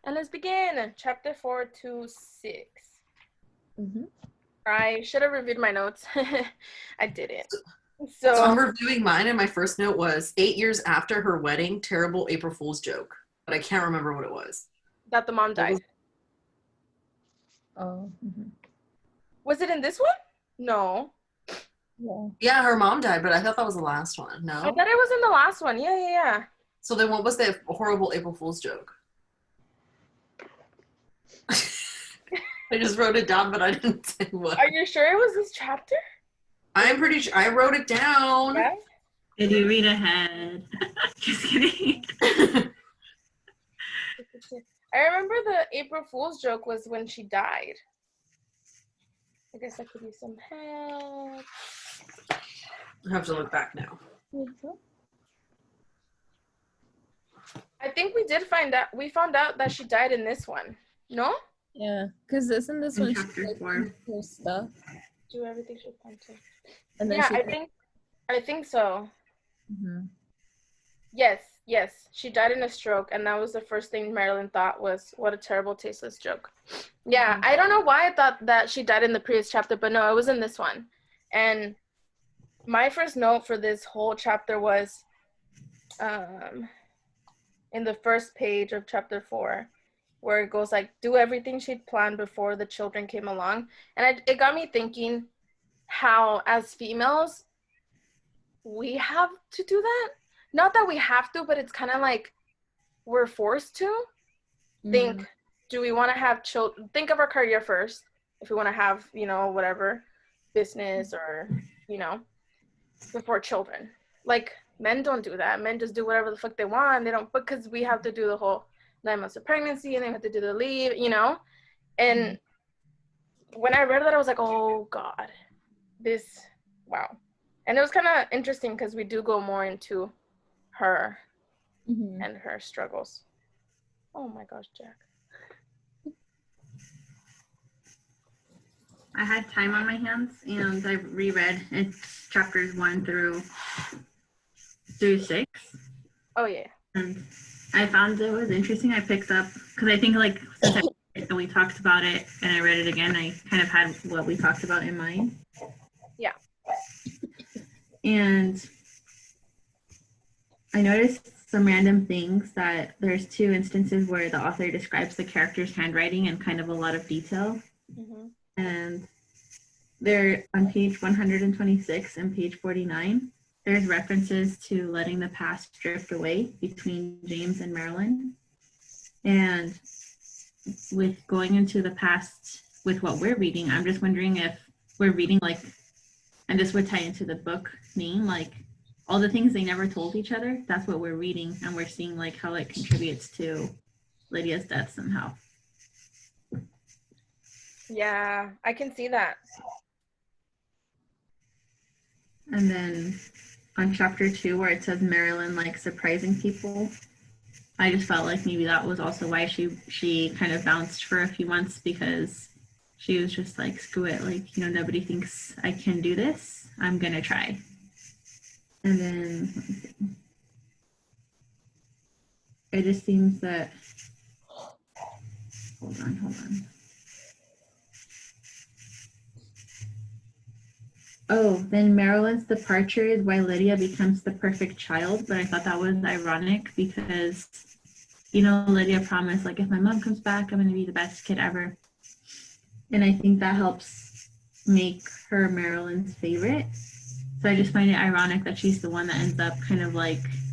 And let's begin. Chapter 4 to 6. Mm-hmm. I should have reviewed my notes. I didn't. So So I'm reviewing mine, and my first note was 8 years after her wedding, terrible April Fool's joke. But I can't remember what it was. that the mom What died. Oh. Mm-hmm. Was it in this one? No. Yeah. Yeah, her mom died, but I thought that was the last one. I No? thought it was in the last one. Yeah. So then what was that horrible April Fool's joke? I just wrote it down, but I didn't say what. Are you sure it was this chapter? I'm pretty sure I wrote it down. Yeah. Did you read ahead? Just kidding. I remember the April Fool's joke was when she died. I guess I could use some help. I have to look back now. I think we did find out. We found out that she died in this one. No? Yeah, because isn't this In one chapter like, 4. her stuff? Do everything she planned to. And then Yeah, she I think so. Mm-hmm. Yes. She died in a stroke, and that was the first thing Marilyn thought was, what a terrible, tasteless joke. Yeah, Mm-hmm. I don't know why I thought that she died in the previous chapter, but no, it was in this one. And my first note for this whole chapter was in the first page of chapter 4, where it goes like, do everything she'd planned before the children came along. And it got me thinking how, as females, we have to do that. Not that we have to, but it's kind of like we're forced to think, do we want to have children? Think of our career first. If we want to have, whatever, business or, before children. Like, men don't do that. Men just do whatever the fuck they want. They don't, because we have to do the whole 9 months of pregnancy, and they have to do the leave, And when I read that, I was like, oh, God. Wow. And it was kind of interesting because we do go more into her and her struggles. Oh my gosh, Jack. I had time on my hands, and I reread chapters 1 through 6. Oh yeah. And I found it was interesting. I picked up, because I think since and we talked about it and I read it again, I kind of had what we talked about in mind. Yeah. And I noticed some random things, that there's 2 instances where the author describes the character's handwriting in kind of a lot of detail. Mm-hmm. And they're on page 126 and page 49. There's references to letting the past drift away between James and Marilyn. And with going into the past with what we're reading, I'm just wondering if we're reading and this would tie into the book name, all the things they never told each other, that's what we're reading, and we're seeing how it contributes to Lydia's death somehow. Yeah, I can see that. And then on chapter 2, where it says Marilyn surprising people, I just felt like maybe that was also why she kind of bounced for a few months, because she was just screw it, nobody thinks I can do this, I'm gonna try. And then it just seems that, hold on. Oh, then Marilyn's departure is why Lydia becomes the perfect child, but I thought that was ironic because, Lydia promised, if my mom comes back, I'm going to be the best kid ever. And I think that helps make her Marilyn's favorite. So I just find it ironic that she's the one that ends up kind of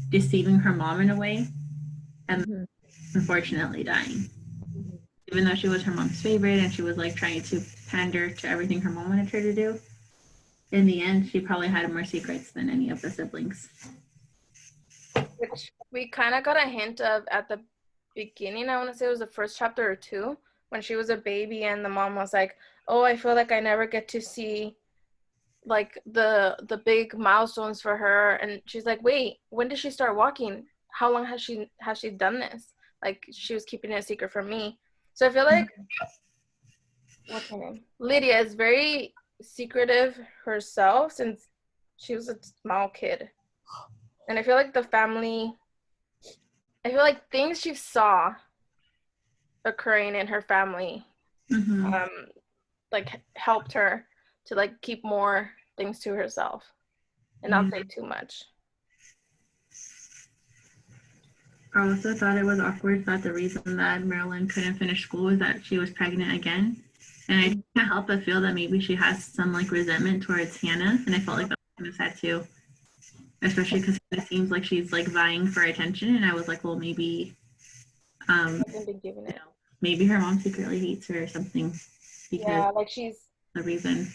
deceiving her mom in a way and unfortunately dying. Even though she was her mom's favorite and she was trying to pander to everything her mom wanted her to do, in the end, she probably had more secrets than any of the siblings. Which we kind of got a hint of at the beginning. I want to say it was the first chapter or 2, when she was a baby and the mom was like, oh, I feel like I never get to see the big milestones for her. And she's like, wait, when did she start walking? How long has she done this? She was keeping it a secret from me. So I feel like what's her name? Lydia is very secretive herself since she was a small kid. And I feel like things she saw occurring in her family, Mhm. like helped her to like keep more things to herself and not say too much. I also thought it was awkward that the reason that Marilyn couldn't finish school was that she was pregnant again. And I can't help but feel that maybe she has some like resentment towards Hannah. And I felt like that was kind of sad too. Especially because it seems like she's like vying for attention. And I was like, well, maybe Hasn't been given it. maybe her mom secretly hates her or something because Yeah, like she's. the reason.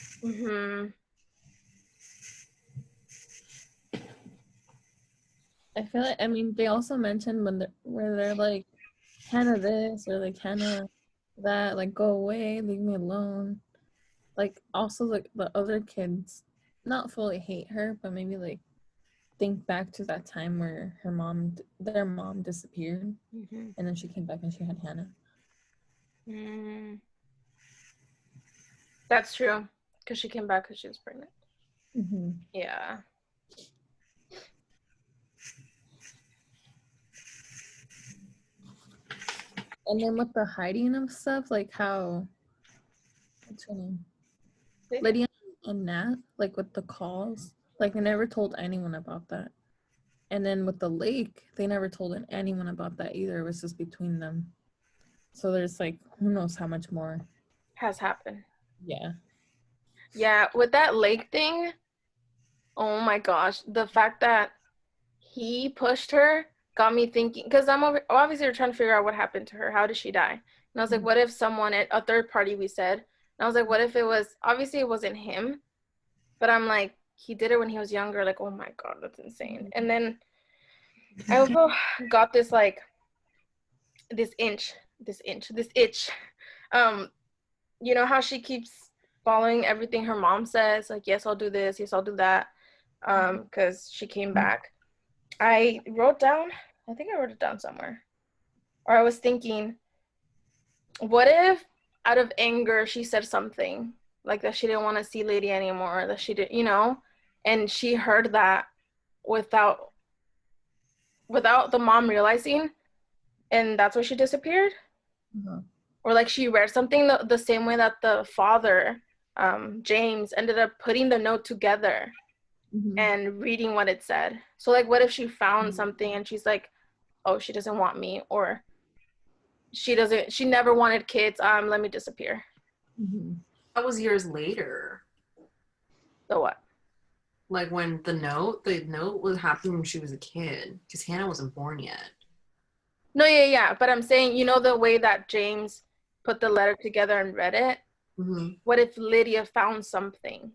I feel like, I mean, they also mentioned where they're like, Hannah this or like Hannah that, like, go away, leave me alone. Like, also, like, the other kids not fully hate her, but maybe like think back to that time where their mom disappeared, and then she came back and she had Hannah. That's true, because she came back because she was pregnant. Mm-hmm. Yeah. And then with the hiding of stuff, like how, what's her name? Lydia and Nat, like with the calls, like they never told anyone about that. And then with the lake, they never told anyone about that either. It was just between them. So there's like, who knows how much more has happened. Yeah. Yeah, with that lake thing, oh my gosh, the fact that he pushed her got me thinking, because obviously we're trying to figure out what happened to her. How did she die? And I was like, what if someone, a third party, we said, and I was like, what if it was, obviously it wasn't him, but I'm like, he did it when he was younger. Like, oh my God, that's insane. And then I also got this like, this itch. You know how she keeps following everything her mom says, like, yes, I'll do this, yes, I'll do that, because she came back. I wrote it down somewhere, or I was thinking, what if out of anger she said something like that she didn't want to see Lady anymore, that she did, and she heard that without the mom realizing, and that's why she disappeared. Or like she read something the same way that the father, James, ended up putting the note together and reading what it said. So like, what if she found something and she's like, oh, she doesn't want me, or she never wanted kids, let me disappear. That was years later. So what? Like when the note was happening when she was a kid, because Hannah wasn't born yet. No, yeah, but I'm saying, the way that James put the letter together and read it, what if Lydia found something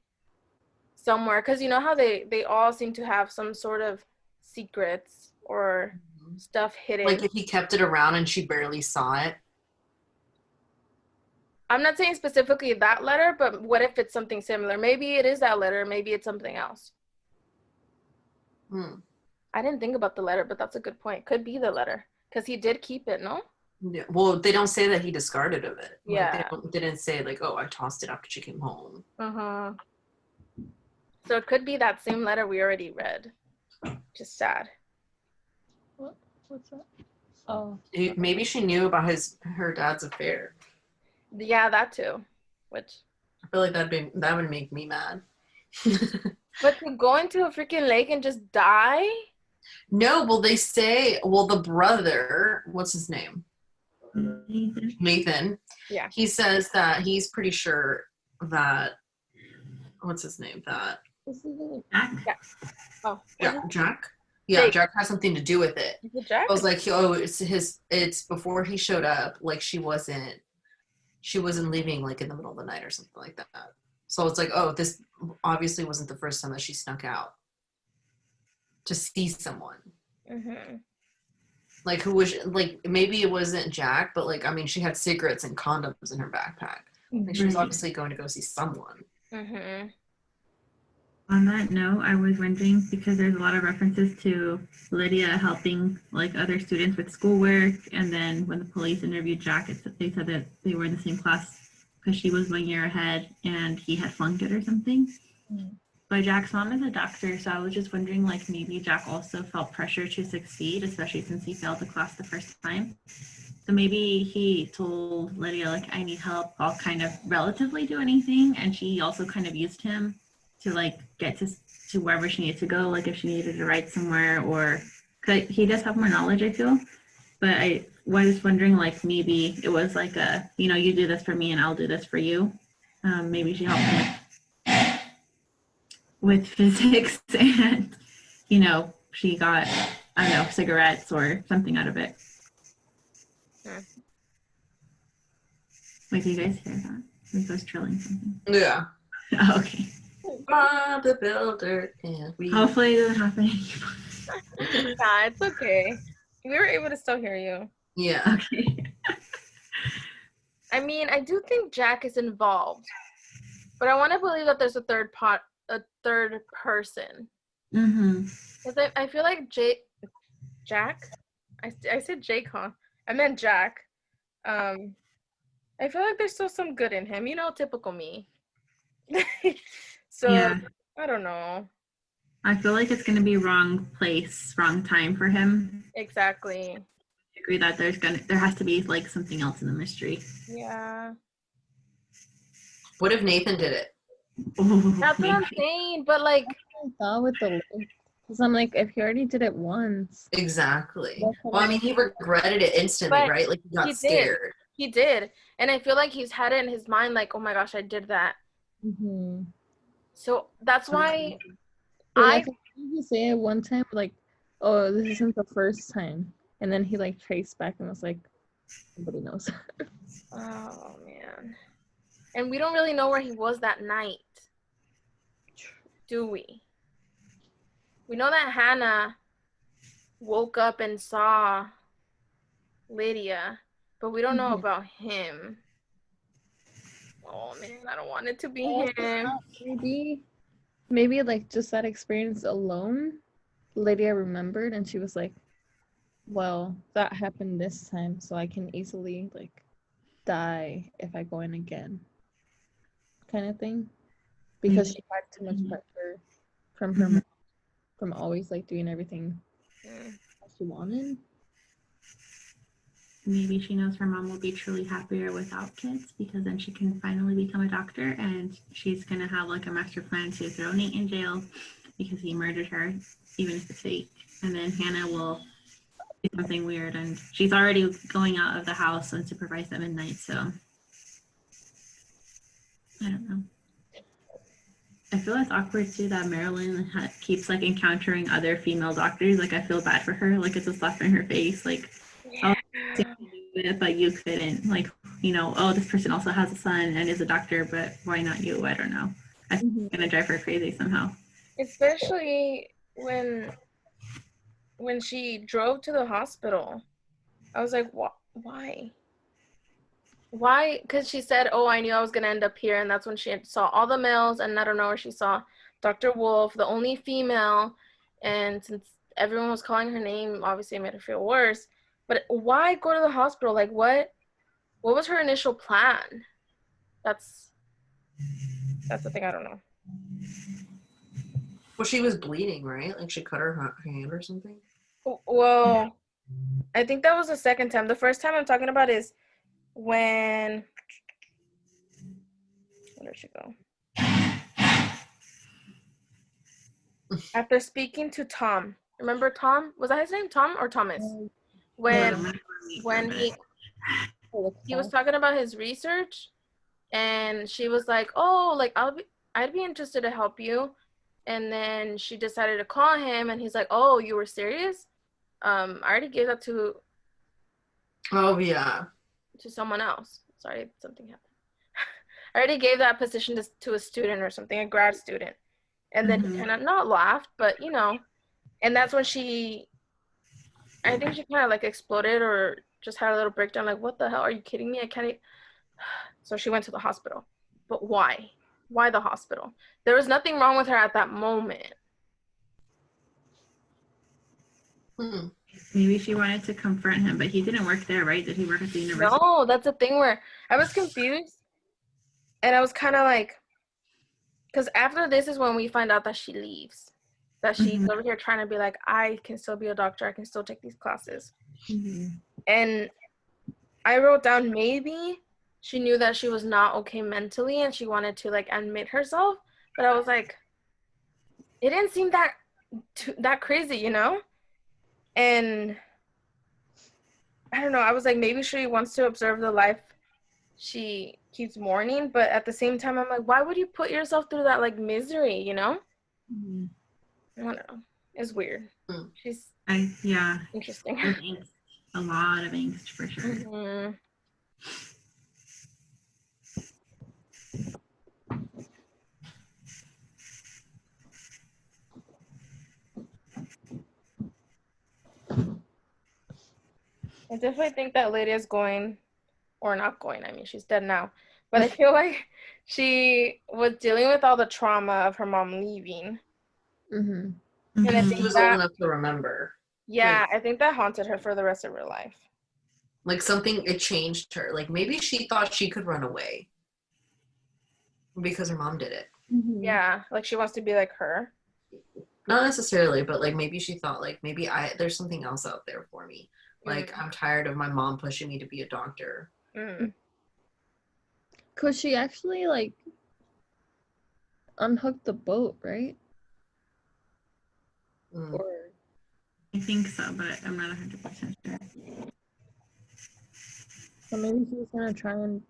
somewhere? Because you know how they all seem to have some sort of secrets or stuff hidden. Like if he kept it around and she barely saw it. I'm not saying specifically that letter, but what if it's something similar? Maybe it is that letter, maybe it's something else. I didn't think about the letter, but that's a good point. Could be the letter, because he did keep it, no? Yeah. Well, they don't say that he discarded of it. Yeah. Like they didn't say like, oh, I tossed it after she came home. So it could be that same letter we already read. Just sad. What's that? Oh. Maybe she knew about her dad's affair. Yeah, that too. Which I feel like that would make me mad. But to go into a freaking lake and just die? No, well they say, the brother, what's his name? Nathan. Yeah. He says that he's pretty sure that, what's his name? That Jack. Oh. Jack. Yeah, Jack has something to do with it. Is it Jack? I was like, oh, it's before he showed up, like she wasn't leaving like in the middle of the night or something like that. So it's like, oh, this obviously wasn't the first time that she snuck out to see someone. Like who was, like, maybe it wasn't Jack, but like, I mean, she had cigarettes and condoms in her backpack. Like she was obviously going to go see someone. On that note, I was wondering, because there's a lot of references to Lydia helping like other students with schoolwork, and then when the police interviewed Jack, they said that they were in the same class because she was 1 year ahead and he had flunked it or something. But Jack's mom is a doctor, so I was just wondering, like, maybe Jack also felt pressure to succeed, especially since he failed the class the first time. So maybe he told Lydia, like, I need help. I'll kind of relatively do anything. And she also kind of used him to, like, get to wherever she needed to go, like if she needed to ride somewhere or, cause he does have more knowledge, I feel. But I was wondering, like, maybe it was like a, you know, you do this for me and I'll do this for you. Maybe she helped him with physics and, you know, she got, I don't know, cigarettes or something out of it. Hmm. Wait, do you guys hear that? Like those trilling something. Yeah. Oh, okay. Bob the Builder and we. Hopefully it doesn't happen anymore. Nah, it's okay. We were able to still hear you. Yeah. Okay. I mean, I do think Jack is involved, but I want to believe that there's a third person. Mm-hmm. Because I feel like Jack? I said Jake, huh? I meant Jack. I feel like there's still some good in him. You know, typical me. So, Yeah. I don't know. I feel like it's going to be wrong place, wrong time for him. Exactly. I agree that there has to be like something else in the mystery. Yeah. What if Nathan did it? Oh, That's what I'm maybe. saying, but like, I thought with the because I'm like, if he already did it once, Exactly. That's what Well, I I- mean, he regretted it instantly, But right? Like he got he did. scared. He did. And I feel like he's had it in his mind, like, oh my gosh, I did that. mm-hmm. So that's why Well, I like you say it one time, like, oh, this isn't the first time, and then he like traced back and was like, nobody knows. oh man. And we don't really know where he was that night. Do we? We know that Hannah woke up and saw Lydia, but we don't know Mhm. about him. Oh man, I don't want it to be I him. thought maybe like just that experience alone, Lydia remembered, and she was like, well, that happened this time, so I can easily like die if I go in again, kind of thing, because she had too much pressure from her mom, from always like doing everything Mm. she wanted. Maybe she knows her mom will be truly happier without kids because then she can finally become a doctor and she's going to have like a master plan to throw Nate in jail because he murdered her, even if it's fake. And then Hannah will do something weird and she's already going out of the house unsupervised at midnight. So I don't know. I feel it's awkward too that Marilyn keeps like encountering other female doctors. Like I feel bad for her. Like it's a slap in her face. Like, Yeah. but you couldn't. Like, you know, oh, this person also has a son and is a doctor, but why not you? I don't know. I think it's gonna drive her crazy somehow. Especially when she drove to the hospital. I was like, why? Why? Because she said, oh, I knew I was going to end up here. And that's when she saw all the males. And I don't know where she saw Dr. Wolf, the only female. And since everyone was calling her name, obviously it made her feel worse. But why go to the hospital? Like, what was her initial plan? That's the thing I don't know. Well, she was bleeding, right? Like she cut her hand or something. Well, I think that was the second time. The first time I'm talking about is when, where did she go? After speaking to Tom. Remember Tom? Was that his name? Tom or Thomas? When he was talking about his research and she was like, oh, like I'd be interested to help you. And then she decided to call him and he's like, oh, you were serious? I already gave that to Oh yeah. someone else. Sorry, something happened. I already gave that position to a student or something, a grad student. And then he kind of not laughed, but you know, and that's when I think she kind of like exploded or just had a little breakdown, like, what the hell? Are you kidding me? I can't. So she went to the hospital. But why? Why the hospital? There was nothing wrong with her at that moment. Maybe she wanted to confront him, but he didn't work there, right? Did he work at the university? No, that's the thing where I was confused. And I was kind of like, because after this is when we find out that she leaves. That she's over here trying to be like, I can still be a doctor. I can still take these classes. And I wrote down maybe she knew that she was not okay mentally and she wanted to like admit herself, but I was like, it didn't seem that crazy, you know? And I don't know, I was like, maybe she wants to observe the life she keeps mourning, but at the same time I'm like, why would you put yourself through that like misery, you know? Mhm. I don't know. It's weird. Mm. She's Yeah, interesting. there's angst. A lot of angst for sure. Mm-hmm. I definitely think that Lydia's going, or not going, I mean, she's dead now. But I feel like she was dealing with all the trauma of her mom leaving. Mhm. And I Mhm. She think was old that, enough to remember. yeah, I think that haunted her for the rest of her life. Like something, it changed her. Like maybe she thought she could run away because her mom did it. Mhm. Yeah, like she wants to be like her. Not necessarily, but like maybe she thought like maybe there's something else out there for me. Like I'm tired of my mom pushing me to be a doctor. Mm. Cause she actually like unhooked the boat, right? Mm. Or I think so, but I'm not 100% sure. so maybe she was gonna try and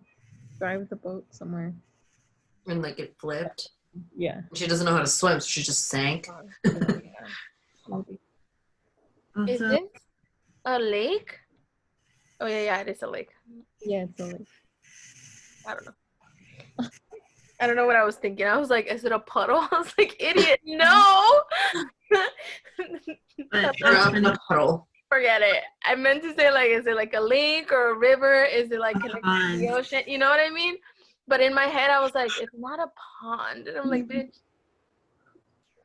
drive the boat somewhere. And like it flipped. Yeah. She doesn't know how to swim, so she just sank. Maybe. Is Also, this a lake? Oh, yeah, it is a lake. Yeah, it's a lake. I don't know. I don't know what I was thinking. I was like, is it a puddle? I was like, idiot, no! but Drop in a puddle. Forget it. I meant to say, like, is it like a lake or a river? Is it like connected to the ocean? You know what I mean? But in my head, I was like, it's not a pond. And I'm like, bitch.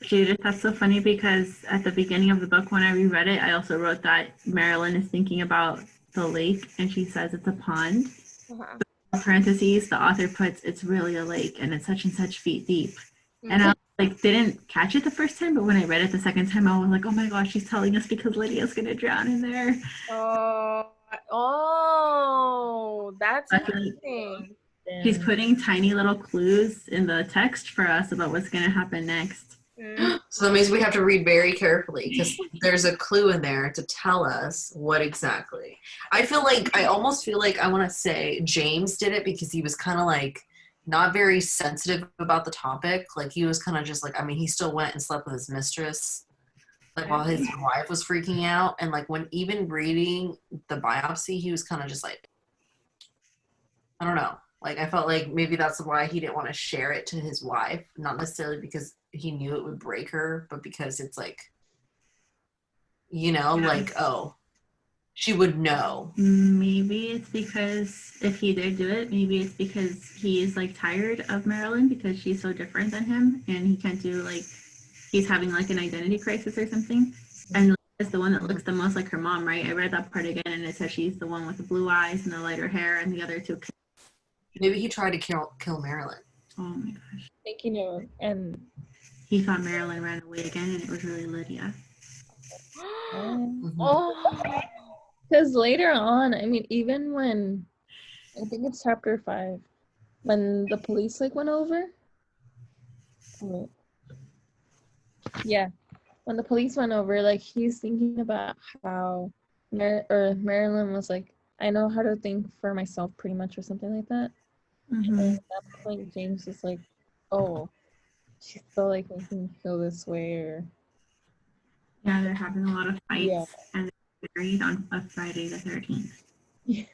Judith, that's so funny because at the beginning of the book, when I reread it, I also wrote that Marilyn is thinking about the lake and she says it's a pond. Uh-huh. In parentheses, the author puts it's really a lake and it's such and such feet deep. And I like didn't catch it the first time, but when I read it the second time, I was like, oh my gosh, she's telling us because Lydia's gonna drown in there. Oh, that's I feel like interesting. she's putting tiny little clues in the text for us about what's gonna happen next. So that means we have to read very carefully because there's a clue in there to tell us what exactly. I almost feel like I want to say James did it because he was kind of like not very sensitive about the topic. Like he was kind of just like, I mean, he still went and slept with his mistress, like while his wife was freaking out. And like when even reading the biopsy, he was kind of just like, I don't know. Like I felt like maybe that's why he didn't want to share it to his wife, not necessarily because he knew it would break her, but because it's like, you know, like, oh, she would know. Maybe it's because if he did do it, maybe it's because he's like tired of Marilyn because she's so different than him and he can't do like he's having like an identity crisis or something. And is the one that looks the most like her mom, right? I read that part again and it says she's the one with the blue eyes and the lighter hair and the other two. Maybe he tried to kill Marilyn. Oh my gosh. Thinking of and He thought Marilyn ran away again and it was really Lydia. Oh. because later on, I mean, even when I think it's chapter 5, when the police like went over. Yeah, when the police went over, like he's thinking about how Marilyn was like, I know how to think for myself, pretty much, or something like that. Mm-hmm. And at that point, James is like, oh, she's still like making me feel this way, or Yeah, they're having a lot of fights Yeah. and they're married on a Friday the 13th.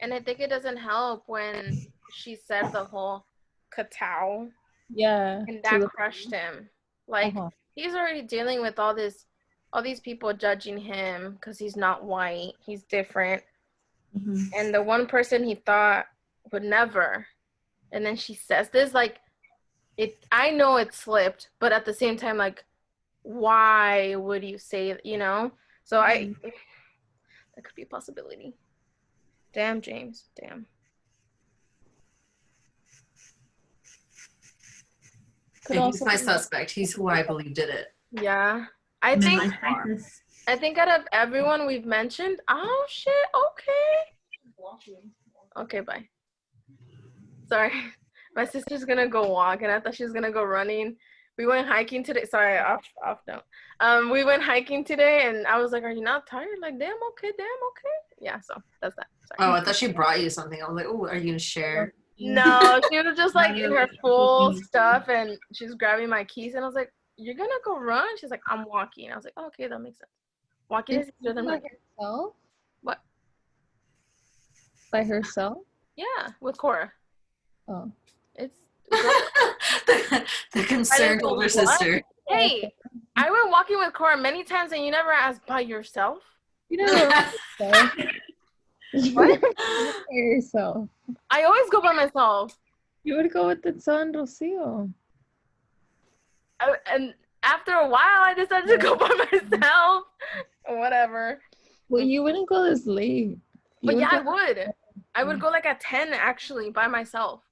And I think it doesn't help when she said the whole katow, yeah, and to that the- crushed him. Like Uh-huh. he's already dealing with all these people judging him because he's not white, he's different. Mm-hmm. And the one person he thought would never, and then she says this, like, I know it slipped, but at the same time, like, why would you say, you know? So that could be a possibility. Damn, James, damn. Could And he's also my be- suspect. He's who I believe did it. Yeah, I think Midlife crisis. out of everyone we've mentioned, oh shit, okay. Okay, bye. Sorry. My sister's gonna go walk, and I thought she was gonna go running. We went hiking today. Sorry, off note. We went hiking today, and I was like, "Are you not tired?" Like, damn, okay. Yeah, so that's that. Oh, Sorry. I thought she brought you something. I was like, oh, are you gonna share? No, she was just like in her full Walking. stuff, and she's grabbing my keys, and I was like, "You're gonna go run?" She's like, "I'm walking." I was like, oh, "Okay, that makes sense. Walking is easier than by running." herself? What? By herself? Yeah, with Cora. Oh. It's the concerned What? older sister. Hey, I went walking with Cora many times, and you never asked by yourself. You never went What? by yourself. I always go by myself. You would go with the son Rocio. And after a while, I decided to go by myself. Whatever. Well, you wouldn't go this late. But You yeah, I go- would. I would go like at 10 actually by myself.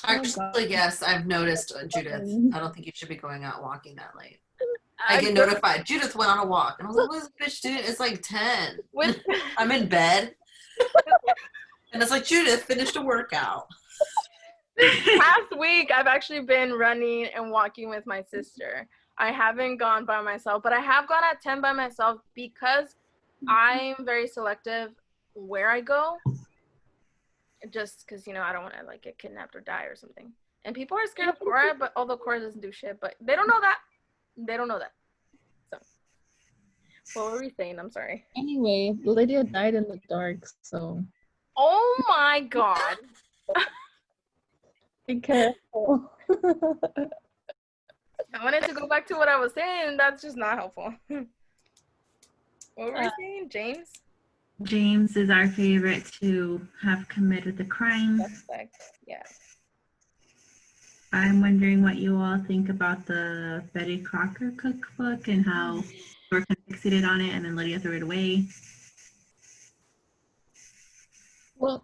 Actually, yes, I've noticed, Judith. I don't think you should be going out walking that late. I I get notified. Judith went on a walk, and I was like, "What is this bitch doing? It's like 10. With I'm in bed, and it's like Judith finished a workout." past week, I've actually been running and walking with my sister. I haven't gone by myself, but I have gone at 10 by myself because I'm very selective where I go. Just because, I don't want to like get kidnapped or die or something. And people are scared of Cora, but although Cora doesn't do shit, but they don't know that. So, what were we saying? I'm sorry. Anyway, Lydia died in the dark, so Oh my god. be careful. I wanted to go back to what I was saying, and that's just not helpful. What were we saying, James? James is our favorite to have committed the crime. Suspect. Yeah. I'm wondering what you all think about the Betty Crocker cookbook and how we're fixated on it and then Lydia threw it away. Well,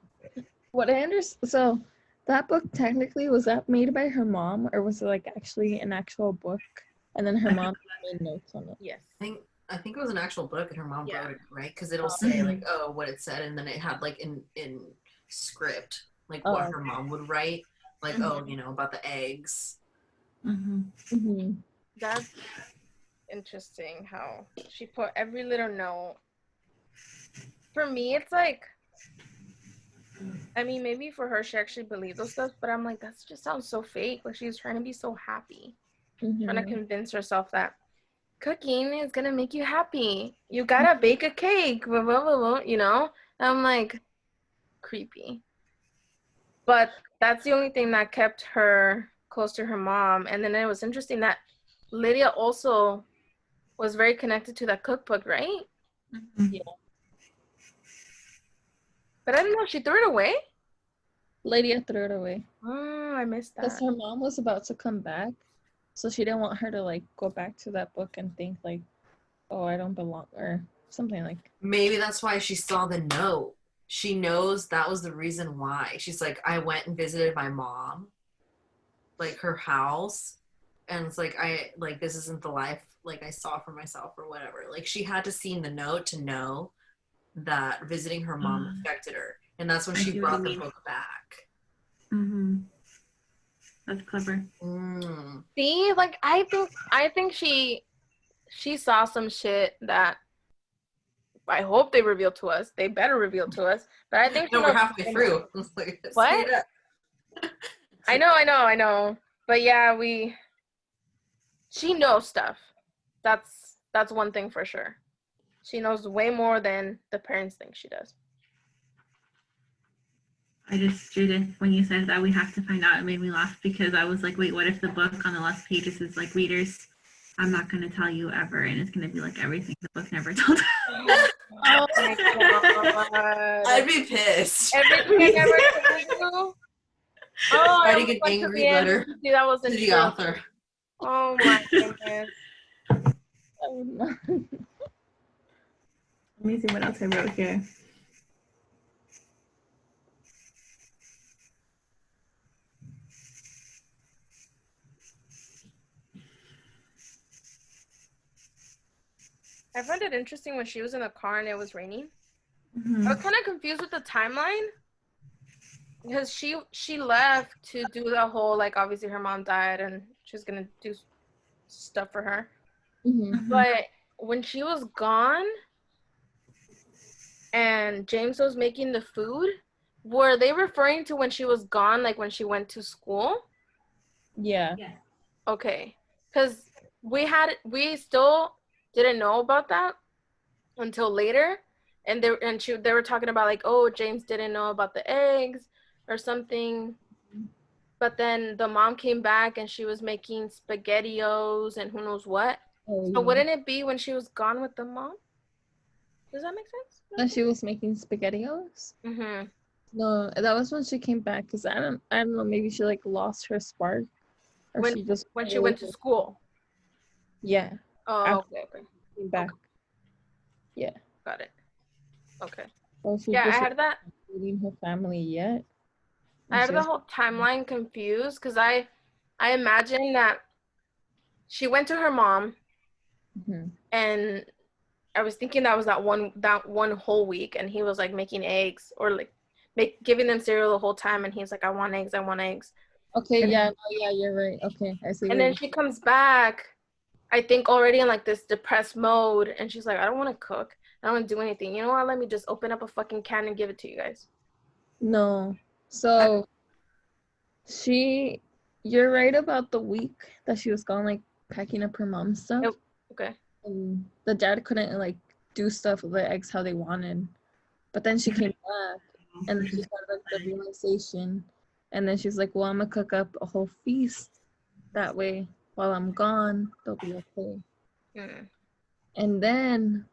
what I understand, so that book technically, was that made by her mom, or was it like actually an actual book, and then her mom made notes on it? Yes. I think it was an actual book, and her mom Yeah. wrote it, right? Because it'll say like, oh, what it said, and then it had like in script, like what her mom would write, like oh, about the eggs. That's interesting how she put every little note. For me, it's like, I mean, maybe for her, she actually believed those stuff, but I'm like, that just sounds so fake. Like, she was trying to be so happy. Trying to convince herself that cooking is going to make you happy. You got to bake a cake, blah, blah, blah, blah, I'm like, creepy. But that's the only thing that kept her close to her mom. And then it was interesting that Lydia also was very connected to that cookbook, right? Yeah. But I don't know, she threw it away? Lydia threw it away. Oh, I missed that. Because her mom was about to come back, so she didn't want her to like go back to that book and think like, oh, I don't belong, or something like. Maybe that's why she saw the note. She knows that was the reason why. She's like, I went and visited my mom, like her house, and it's like, this isn't the life like I saw for myself or whatever. Like she had to see in the note to know that visiting her mom affected her, and that's when she brought the book back. That's clever. See, like I think she saw some shit that I hope they reveal to us. They better reveal to us. But I think we're halfway through. Like, what? I know. But yeah, she knows stuff. That's one thing for sure. She knows way more than the parents think she does. Judith, when you said that we have to find out, it made me laugh because I was like, wait, what if the book on the last pages is like, readers, I'm not going to tell you ever, and it's going to be like everything the book never told us. Oh my god. I'd be pissed. Everything I never told you? Oh, Writing an angry letter to the author. Oh my goodness. Let me see what else I wrote here. I found it interesting when she was in the car and it was raining. Mhm. I was kind of confused with the timeline because she left to do the whole, like, obviously her mom died and she's gonna do stuff for her. Mm-hmm. But when she was gone and James was making the food, were they referring to when she was gone, like when she went to school? Yeah. Okay, because we still didn't know about that until later, and they were talking about, like, oh, James didn't know about the eggs or something. But then the mom came back and she was making spaghettios and who knows what. Oh, So yeah. wouldn't it be when she was gone with the mom? Does that make sense? That she was making spaghettios? Mm-hmm. No, that was when she came back. Cause I don't know. Maybe she like lost her spark, or When she just when she went to school. Yeah. Oh, After okay, okay. she came back. Okay. Yeah. Got it. Okay. So she Yeah, I just had that. leaving her family yet. I And had she the was, whole timeline confused because I imagined that she went to her mom, Mhm. and I was thinking that was that one whole week, and he was like making eggs or like giving them cereal the whole time, and he's like, I want eggs, I want eggs. Okay, And, yeah, no, yeah, you're right. Okay, I see and where then you she comes back, I think already in like this depressed mode, and she's like, I don't want to cook, I don't want to do anything. You know what? Let me just open up a fucking can and give it to you guys. No. So she you're right about the week that she was gone, like packing up her mom's stuff. Yep. Okay. And the dad couldn't like do stuff with the eggs how they wanted. But then she came back and then she had like the realization, and then she's like, well, I'm gonna cook up a whole feast that way while I'm gone, they'll be okay. Mm. And then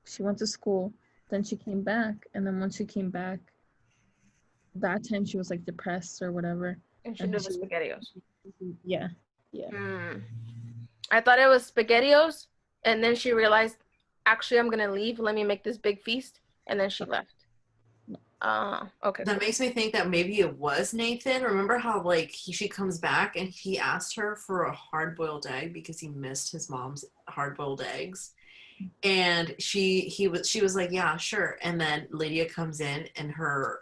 she went to school, then she came back, and then once she came back, that time she was like depressed or whatever. And she And did the spaghettios. yeah, yeah. Mm. I thought it was spaghettios, and then she realized, actually, I'm gonna leave. Let me make this big feast, and then she left. Okay. That makes me think that maybe it was Nathan. Remember how like she comes back and he asked her for a hard-boiled egg because he missed his mom's hard-boiled eggs, and she was like, yeah, sure. And then Lydia comes in and her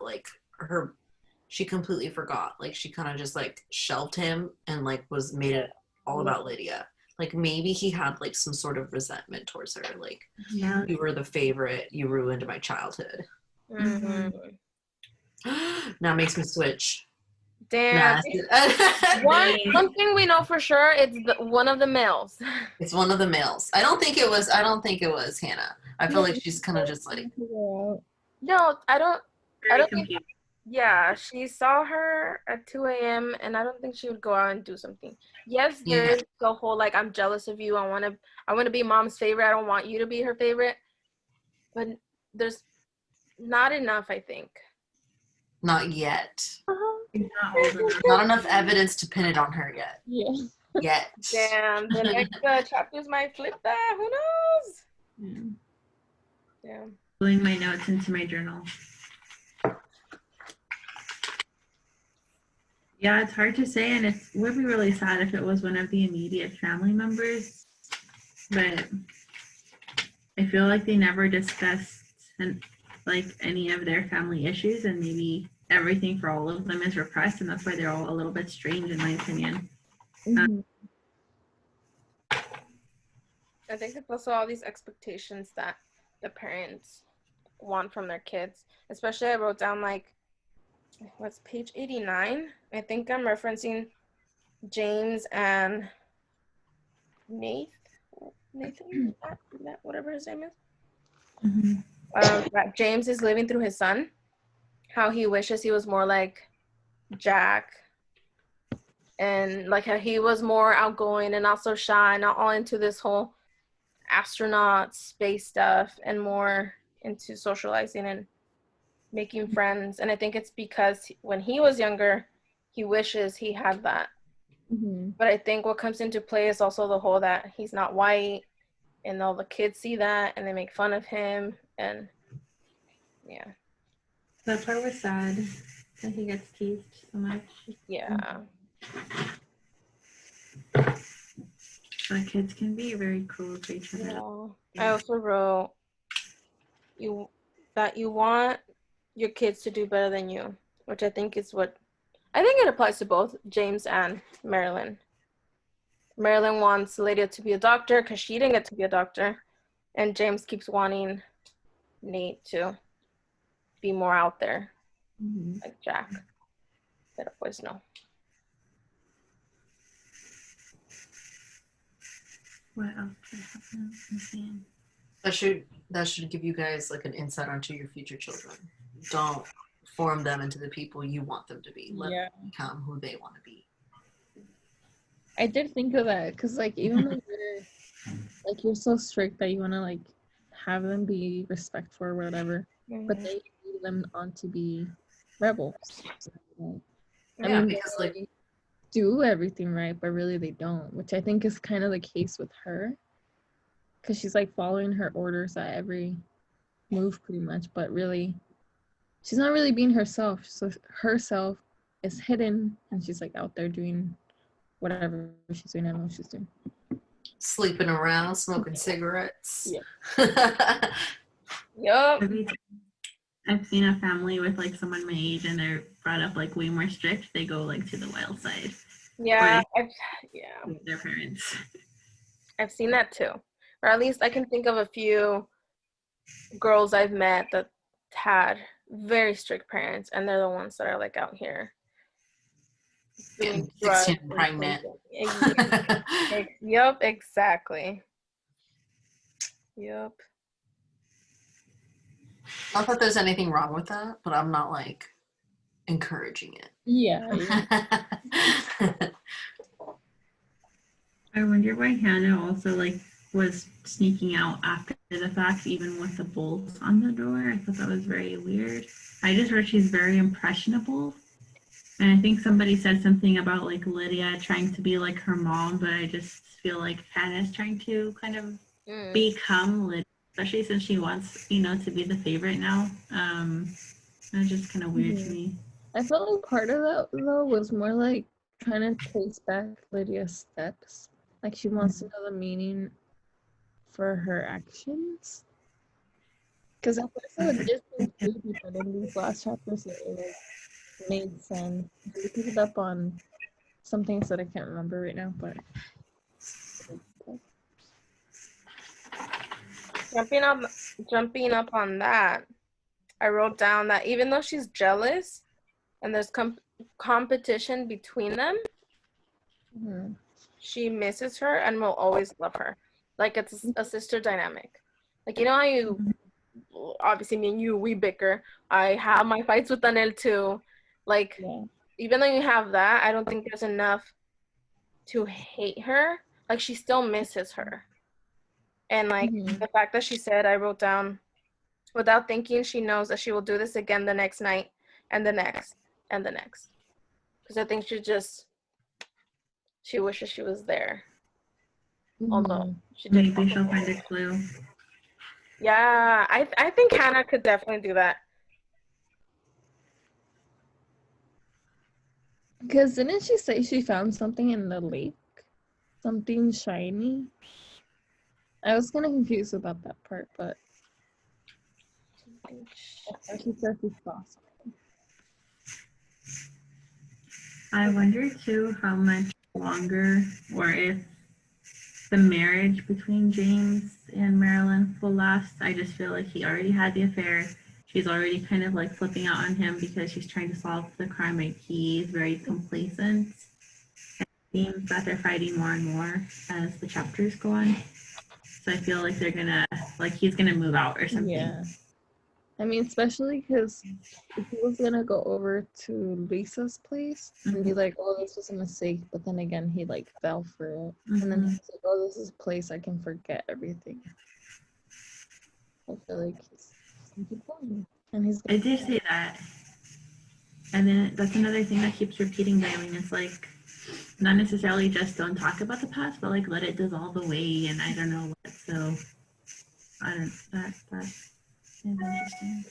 she completely forgot. Like she kind of just like shelved him and like was made it all about Lydia. Like maybe he had like some sort of resentment towards her. Like, Yeah. you were the favorite. You ruined my childhood. Mm-hmm. Now it makes me switch. Damn. Nah, One thing we know for sure, it's one of the males. it's one of the males. I don't think it was. I don't think it was Hannah. I feel like she's kind of just like. No, I don't Very think. confused. Yeah, she saw her at 2 a.m. and I don't think she would go out and do something. Yes, there Yeah. is the whole, like, I'm jealous of you. I want to be mom's favorite. I don't want you to be her favorite. But there's not enough, I think. Not yet. He's not old enough. Not enough evidence to pin it on her yet. Yeah. Yet. Damn, the next chapters might flip that. Who knows? Yeah. Yeah. Pulling my notes into my journal. Yeah, it's hard to say, and it would be really sad if it was one of the immediate family members. But I feel like they never discussed like any of their family issues, and maybe everything for all of them is repressed, and that's why they're all a little bit strange, in my opinion. Mhm. I think it's also all these expectations that the parents want from their kids. Especially, I wrote down, like, what's page 89? I think I'm referencing James and Nathan, whatever his name is. Mhm. That James is living through his son. How he wishes he was more like Jack, and like how he was more outgoing and not so shy, not all into this whole astronaut space stuff, and more into socializing and making friends. And I think it's because when he was younger, he wishes he had that. Mhm. But I think what comes into play is also the whole that he's not white, and all the kids see that and they make fun of him, and yeah. That part was sad that he gets teased so much. Yeah. But kids can be very cruel to each other. Yeah. I also wrote, that you want your kids to do better than you, which I think is what I think it applies to both James and Marilyn. Marilyn wants Lydia to be a doctor because she didn't get to be a doctor, and James keeps wanting Nate to be more out there, like Jack. Pero pues no. What else could happen? I'm seeing. That should give you guys like an insight onto your future children. Don't form them into the people you want them to be. Let them become who they want to be. I did think of that because, like, even though you're so strict that you want to like have them be respectful or whatever, but they lead them on to be rebels. I mean, because they like do everything right, but really they don't, which I think is kind of the case with her, because she's like following her orders at every move pretty much, but really she's not really being herself. So herself is hidden, and she's like out there doing whatever she's doing. I don't know what she's doing. sleeping around, smoking cigarettes. Yeah. Yup. I've seen a family with like someone my age and they're brought up like way more strict. They go like to the wild side. Yeah. With their parents. I've seen that too. Or at least I can think of a few girls I've met that had very strict parents, and they're the ones that are like out here doing drugs. 16 pregnant. Yep, exactly. Yep. Not that there's anything wrong with that, but I'm not like encouraging it. Yeah. I wonder why Hannah also like was sneaking out after the fact, even with the bolts on the door. I thought that was very weird. I just heard she's very impressionable. And I think somebody said something about like Lydia trying to be like her mom, but I just feel like Hannah's trying to kind of become Lydia, especially since she wants, to be the favorite now. It's just kind of weird to me. I felt like part of that though was more like trying to trace back Lydia's steps. Like she wants to know the meaning for her actions. Because at first it was just creepy, but in these last chapters it made sense. We picked it up on some things that I can't remember right now, but jumping up on that, I wrote down that even though she's jealous and there's competition between them, she misses her and will always love her. Like it's a sister dynamic. Like, how you, obviously me and you, we bicker. I have my fights with Anel too. Like, even though you have that, I don't think there's enough to hate her. Like, she still misses her. And like the fact that she said, I wrote down, without thinking, she knows that she will do this again the next night and the next and the next. Because I think she wishes she was there. Although she did. Maybe she'll find a clue. Yeah, I think Hannah could definitely do that. because didn't she say she found something in the lake? Something shiny? I was kind of confused about that part, but she said she saw something. I wonder too how much longer, or if the marriage between James and Marilyn will last. I just feel like he already had the affair. She's already kind of like flipping out on him because she's trying to solve the crime. Like he's very complacent. It seems that they're fighting more and more as the chapters go on. So I feel like he's gonna move out or something. Yeah. I mean, especially because he was gonna go over to Lisa's place and be like, "Oh, this was a mistake," but then again, he like fell for it, and then he's like, "Oh, this is a place I can forget everything." I feel like he's gonna keep going, and he's. I did say that, and then that's another thing that keeps repeating. Darling, it's like not necessarily just don't talk about the past, but like let it dissolve away, and I don't know what. So I don't. That is interesting.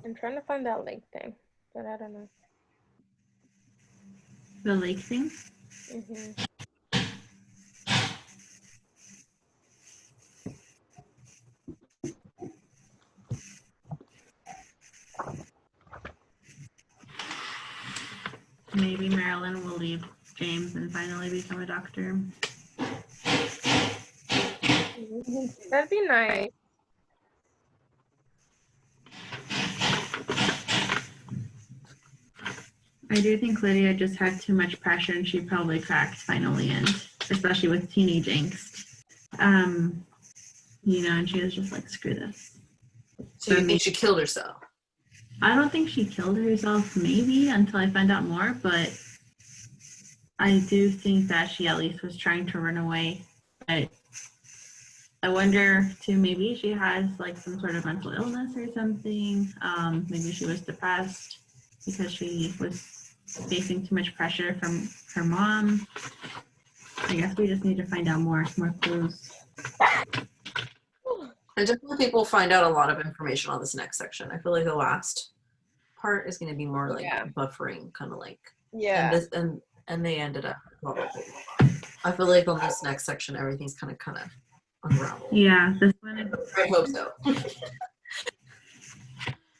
I'm trying to find that link thing, but I don't know. The lake thing? Mm-hmm. Maybe Marilyn will leave James and finally become a doctor. That'd be nice. I do think Lydia just had too much pressure and she probably cracked finally, and especially with teenage angst. And she was just like, screw this. So you think she killed herself? I don't think she killed herself, maybe, until I find out more, but I do think that she at least was trying to run away. But I wonder, too, maybe she has like some sort of mental illness or something. Maybe she was depressed because she was facing too much pressure from her mom. I guess we just need to find out more clues. I definitely think we'll find out a lot of information on this next section. I feel like the last part is going to be more like buffering, kind of like. Yeah. And they ended up. I feel like on this next section, everything's kind of unraveled. Yeah, this one. I hope so.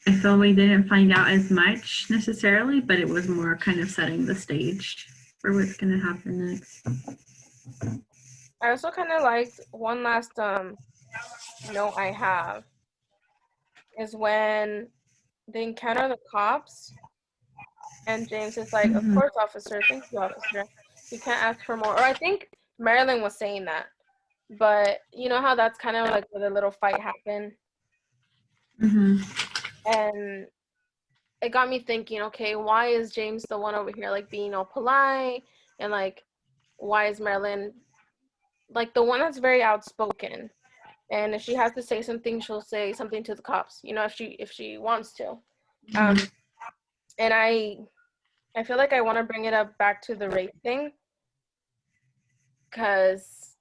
I feel we didn't find out as much necessarily, but it was more kind of setting the stage for what's going to happen next. I also kind of liked one last note I have is when they encounter the cops and James is like, of course, officer, thank you, officer. You can't ask for more. Or I think Marilyn was saying that. But you know how that's kind of like where the little fight happened? Mm-hmm. And it got me thinking, okay, why is James the one over here like being all polite? And like, why is Marilyn like the one that's very outspoken? And if she has to say something, she'll say something to the cops, if she wants to. And I feel like I want to bring it up back to the rape thing, because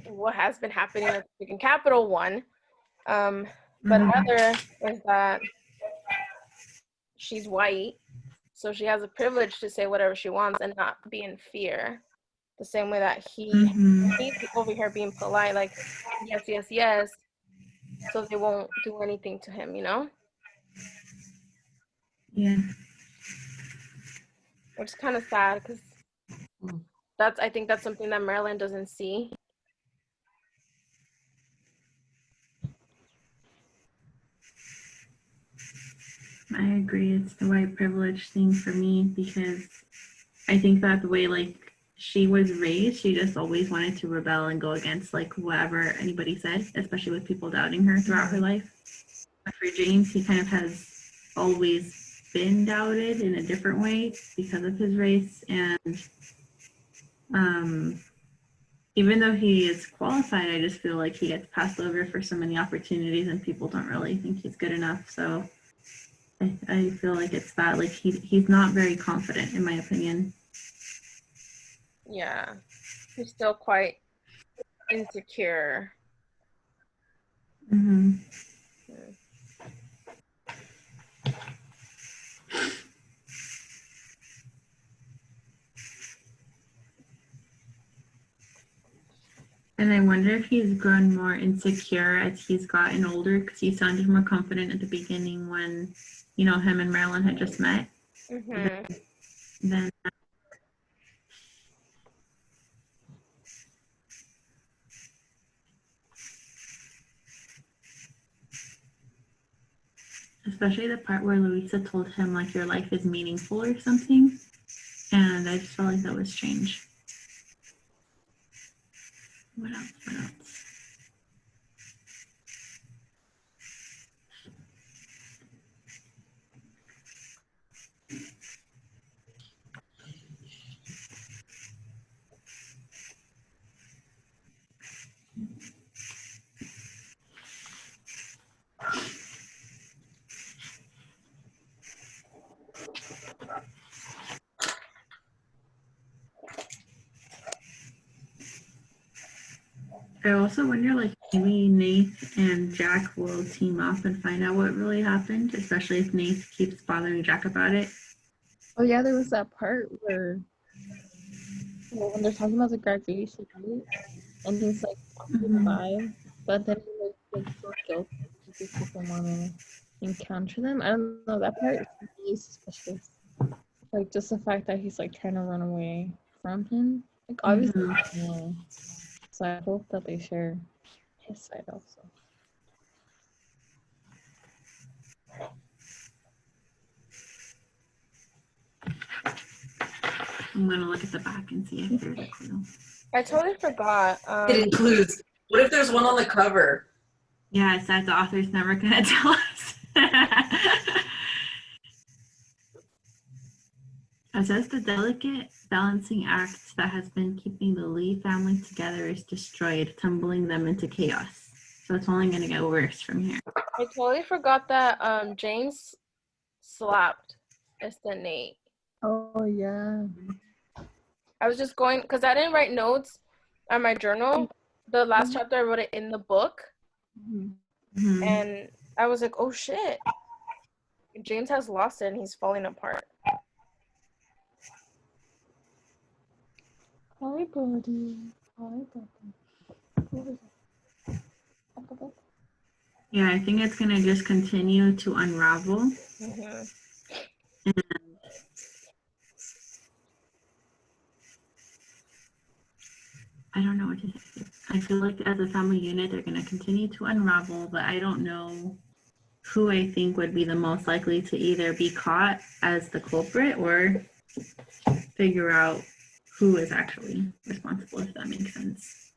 what has been happening at the freaking Capital One. But other is that she's white, so she has a privilege to say whatever she wants and not be in fear. The same way that he's over here being polite, like yes, yes, yes, so they won't do anything to him, Yeah. Which is kind of sad because I think that's something that Marilyn doesn't see. I agree. It's the white privilege thing for me, because I think that the way like she was raised, she just always wanted to rebel and go against like whatever anybody said, especially with people doubting her throughout her life. But for James, he kind of has always been doubted in a different way because of his race, and even though he is qualified, I just feel like he gets passed over for so many opportunities and people don't really think he's good enough. So I feel like it's that, like he's not very confident, in my opinion. Yeah, he's still quite insecure. Mm-hmm. And I wonder if he's grown more insecure as he's gotten older, because he sounded more confident at the beginning when, him and Marilyn had just met. Mm-hmm. Then especially the part where Louisa told him like your life is meaningful or something, and I just felt like that was strange. What else? I also wonder, like, maybe Nath and Jack will team up and find out what really happened, especially if Nath keeps bothering Jack about it. Oh yeah, there was that part where Well, when they're talking about the graduation, right? And he's like Mhm. 5, but then he like so guilty because these people want to encounter them. I don't know, that part is really suspicious. Like just the fact that he's like trying to run away from him. Like obviously, Mhm. no. So I hope that they share his side also. I'm gonna look at the back and see if there's a clue. I totally forgot. It includes. What if there's one on the cover? Yeah, it says the author's never gonna tell us. It says the delicate balancing act that has been keeping the Lee family together is destroyed, tumbling them into chaos. So it's only gonna get worse from here. I totally forgot that James slapped Nate. Oh yeah. I was just going because I didn't write notes on my journal. The last chapter I wrote it in the book, Mhm. and I was like, "Oh shit, James has lost it and he's falling apart." Hi, buddy. Hi, buddy. Yeah, I think it's gonna just continue to unravel. Mm-hmm. I don't know what to say. I feel like as a family unit, they're gonna continue to unravel, but I don't know who I think would be the most likely to either be caught as the culprit or figure out who is actually responsible, if that makes sense.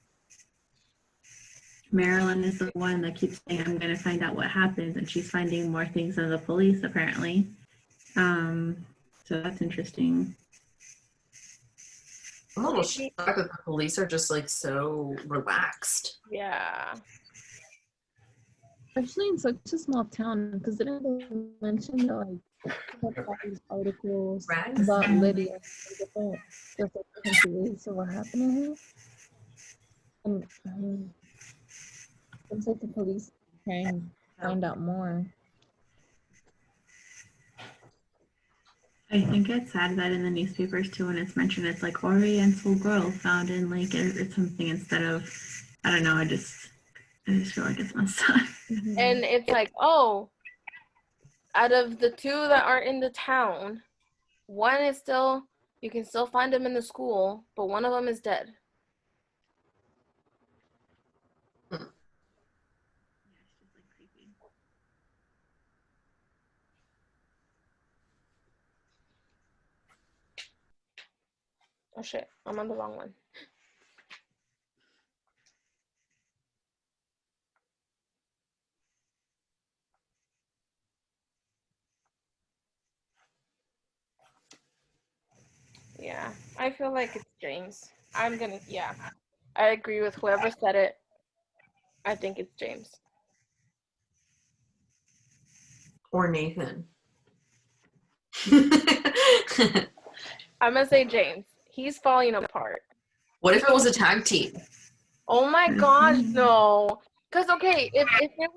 Marilyn is the one that keeps saying, I'm going to find out what happens, and she's finding more things than the police, apparently. So that's interesting. I'm a little shocked that the police are just like so relaxed. Yeah. Especially in such a small town, because didn't they mention that like they had all these articles Right? about Lydia, different countries of what happened to her, and it's like the police trying to find out more. I think it's sad that in the newspapers too, when it's mentioned, it's like Oriental girl found in Lake or something instead of, I don't know, I just feel like it's messed up. And it's like, oh, out of the two that are in the town, one is still, you can still find them in the school, but one of them is dead. Oh shit, I'm on the wrong one. Yeah, I feel like it's James. Yeah. I agree with whoever said it. I think it's James. Or Nathan. I'm gonna say James. He's falling apart. What if it was a tag team? Oh my gosh, no. Cause okay, if it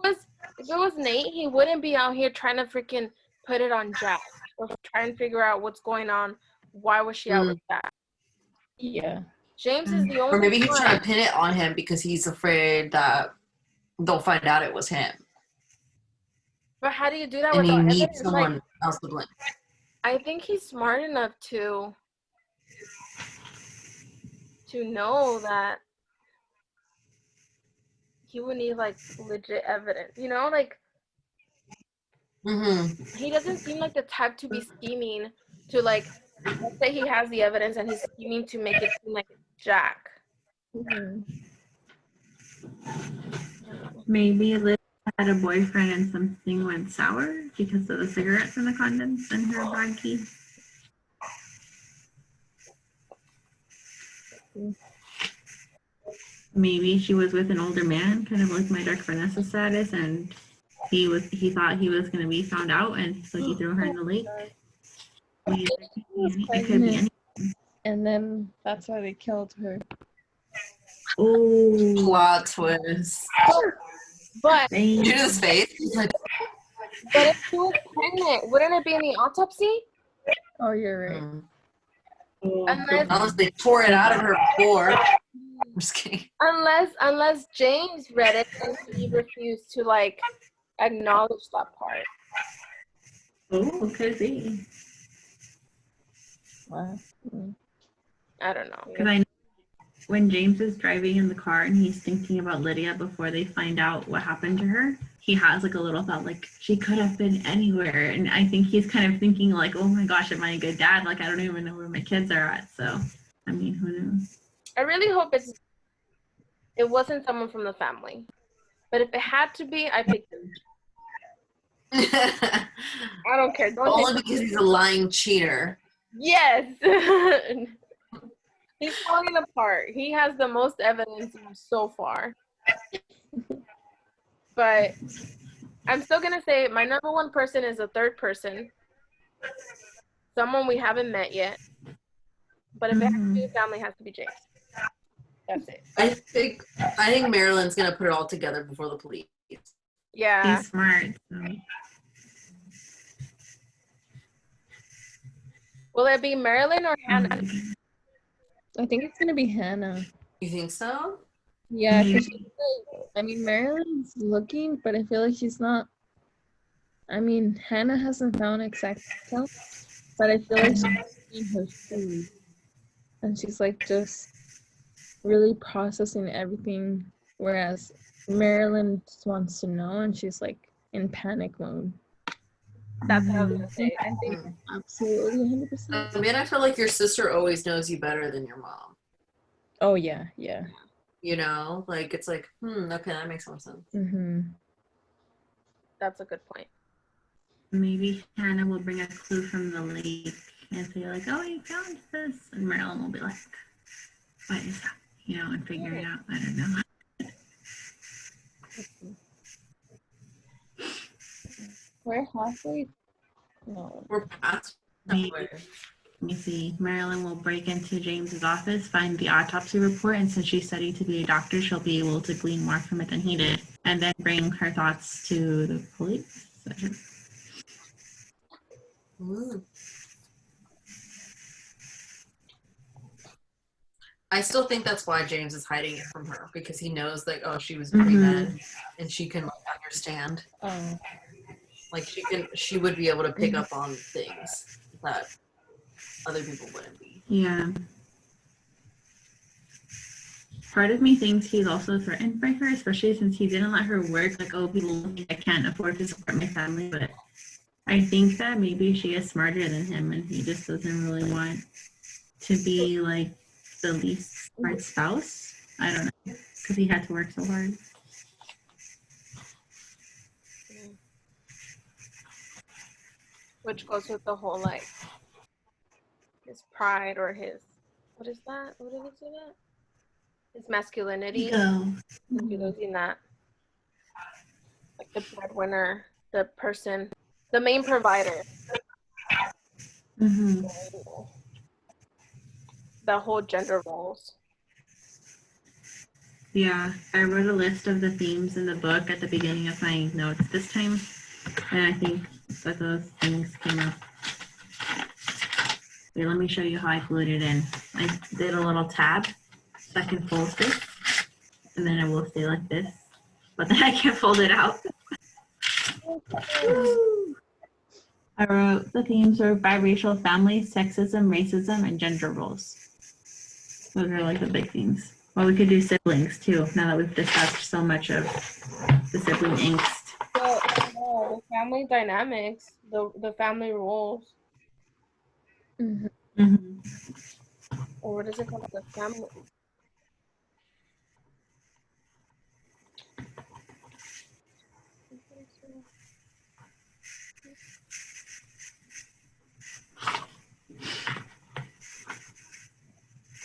was Nate, he wouldn't be out here trying to freaking put it on Jack or try and figure out what's going on. Why was she out with Jack? Yeah. James is the only Or maybe he's one. trying to pin it on him because he's afraid that they'll find out it was him. But how do you do that And he without needs evidence? someone Like, else to blame. I think he's smart enough to know that he would need like legit evidence. You know, like he doesn't seem like the type to be scheming to like let's say he has the evidence and he's scheming to make it seem like it's Jack. Maybe Liz had a boyfriend and something went sour because of the cigarettes and the condoms in her bag key. Maybe she was with an older man, kind of like my Dark Vanessa status, and he thought he was going to be found out, and so he threw her in the lake. I mean, it could be anything. And then that's why they killed her. Oh, Plot twist. But Did you his face? He's like, but if she was pregnant, wouldn't it be in the autopsy? Oh, you're right. Unless they tore it out of her before. I'm just kidding. Unless James read it and he refused to like acknowledge that part. Oh, could be. Wow. I don't know. Because I know when James is driving in the car and he's thinking about Lydia before they find out what happened to her, he has like a little thought like she could have been anywhere. And I think he's kind of thinking like, oh my gosh, am I a good dad? Like I don't even know where my kids are at. So I mean, who knows? I really hope it wasn't someone from the family. But if it had to be, I picked him. I don't care. Don't Only because he's a lying cheater. Yes. He's falling apart. He has the most evidence so far. But I'm still going to say my number one person is a third person. Someone we haven't met yet. But if it has to be the family, it has to be James. That's it. I think Marilyn's gonna put it all together before the police. Yeah. He's smart. So. Will it be Marilyn or Hannah? I think it's gonna be Hannah. You think so? Yeah, because I mean, Marilyn's looking, but I feel like she's not. I mean, Hannah hasn't found exact details, but I feel like she's in her food, and she's like just really processing everything, whereas Marilyn just wants to know, and she's like in panic mode. That's what I was going to say. I think absolutely 100%. I mean, I feel like your sister always knows you better than your mom. Oh yeah, yeah. You know, like it's like, okay, that makes more sense. That's a good point. Maybe Hannah will bring a clue from the lake and say like, oh, you found this. And Marilyn will be like, what is that? You know, and figure it out. I don't know. We're halfway. No. We're past. Maybe. Let me see. Marilyn will break into James's office, find the autopsy report, and since she studied to be a doctor, she'll be able to glean more from it than he did, and then bring her thoughts to the police. I still think that's why James is hiding it from her, because he knows like, oh, she was pre-med and she can like understand. Like she would be able to pick up on things that other people wouldn't be. Yeah. Part of me thinks he's also threatened by her, especially since he didn't let her work. Like, oh, people think I can't afford to support my family, but I think that maybe she is smarter than him and he just doesn't really want to be like the least smart spouse. I don't know, because he had to work so hard. Which goes with the whole like his pride or his what is that? What did he say that? His masculinity. Losing that. Like the breadwinner, the person, the main provider. The whole gender roles. Yeah, I wrote a list of the themes in the book at the beginning of my notes this time, and I think that those things came up. Wait, let me show you how I glued it in. I did a little tab so I can fold this, and then it will stay like this, but then I can't fold it out. I wrote the themes are biracial families, sexism, racism, and gender roles. Those are like the big themes. Well, we could do siblings too, now that we've discussed so much of the sibling angst. The family dynamics, the family roles. Or what is it called? The family.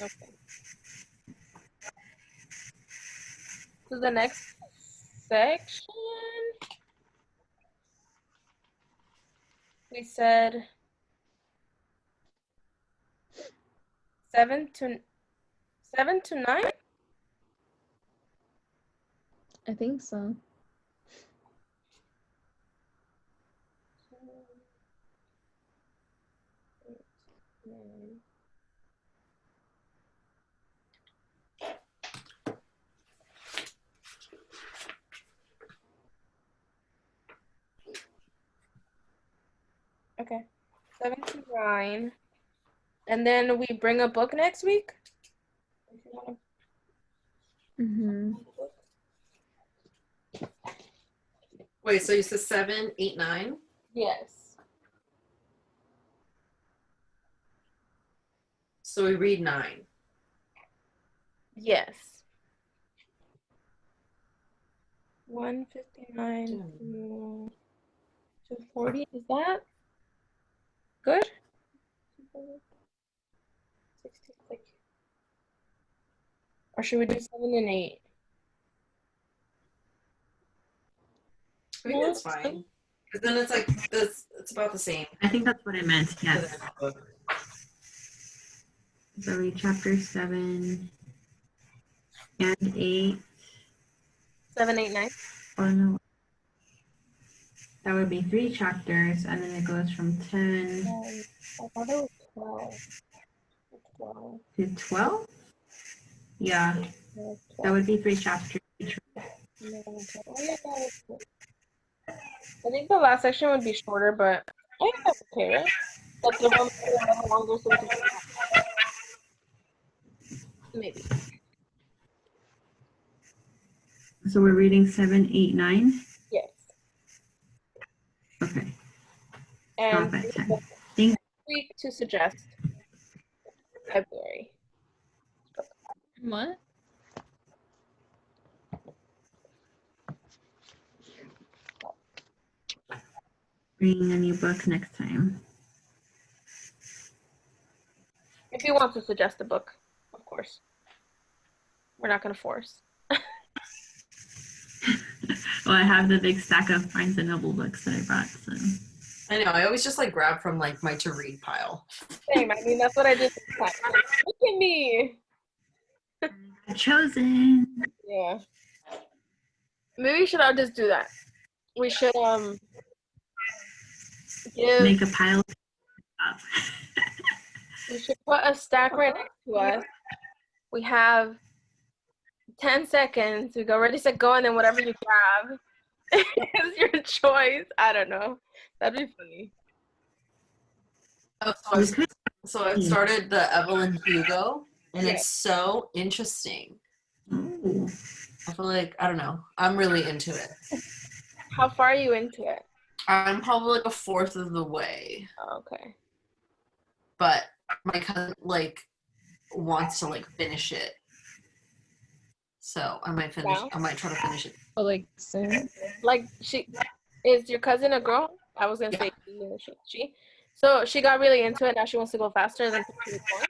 Okay. So the next section, we said 7 to 9. I think so. Okay. 7 to 9. And then we bring a book next week? If you wanna Mm-hmm. Wait, so you said 7, 8, 9? Yes. So we read 9. Yes. 159 to 240. Is that good? 66. Or should we do 7 and 8? I think that's fine. Because then it's like this. It's about the same. I think that's what I meant. Yes. So read chapter 7 and 8. 7, 8, 9. Oh no. That would be 3 chapters, and then it goes from 10 I thought it was 12. 12. to 12. Yeah, No, that would be 3 chapters. Oh, yeah, that was good. I think the last section would be shorter, but I think that's okay, right? But the one a longer so we can maybe. So we're reading 7, 8, 9. Yes. Okay, And stop at 10. next week to suggest February. What? Reading a new book next time. If you want to suggest a book, of course. We're not going to force. Well, I have the big stack of Barnes and Noble books that I brought. So I know. I always just like grab from like my to read pile. Same. I mean, that's what I did this time. Look at me. chosen. Yeah. Maybe we should all just do that. We should give. Make a pile up. We should put a stack right next to us. We have 10 seconds. We go ready, set, go, and then whatever you grab is your choice. I don't know. That'd be funny. Oh, so I've started the Evelyn Hugo, and Yeah. it's so interesting. Ooh. I feel like, I don't know, I'm really into it. How far are you into it? I'm probably like a fourth of the way, Oh, okay. but my cousin like wants to like finish it, so I might finish. Wow. I might try to finish it. Oh, like soon? Like, is your cousin a girl? I was gonna say she. So she got really into it. Now she wants to go faster than she was going.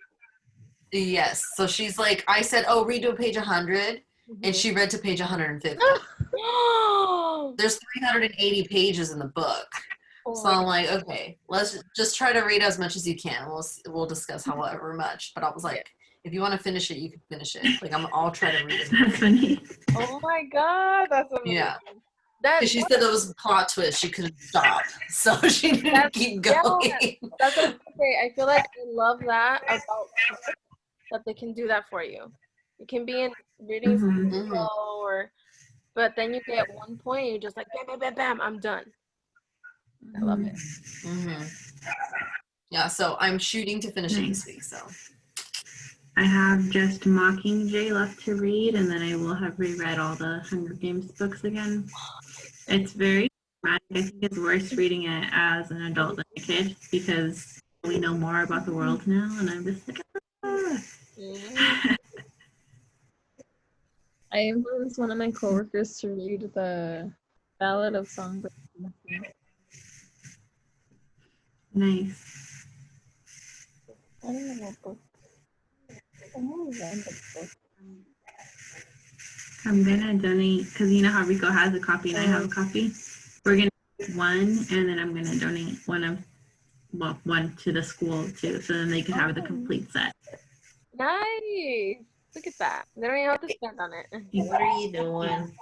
Yes. So she's like, I said, oh, read to page 100, and she read to page 150. There's 380 pages in the book. So I'm like, okay, let's just try to read as much as you can. We'll discuss however much. But I was like, if you want to finish it, you can finish it. Like I'll try to read it. That's funny. Oh my god, that's amazing. Yeah. That She said it was a plot twist. She couldn't stop, so she didn't keep going. That's what I say. I feel like I love that about books, that they can do that for you. You can be in reading something slow, but then you get one point, you just like bam, bam, bam, bam, I'm done. I love it. Mm-hmm. Yeah, so I'm shooting to finish it this week. So I have just Mockingjay left to read, and then I will have reread all the Hunger Games books again. It's very dramatic. I think it's worse reading it as an adult than a kid because we know more about the world now, and I'm just like, I influenced one of my coworkers to read the Ballad of Songbirds. Nice. I don't know what book. Someone read the book. I'm gonna donate because you know how Rico has a copy and I have a copy. We're gonna do one, and then I'm gonna donate one to the school too, so then they can have the complete set. Nice. Look at that. They don't even have to spend on it. what are you doing?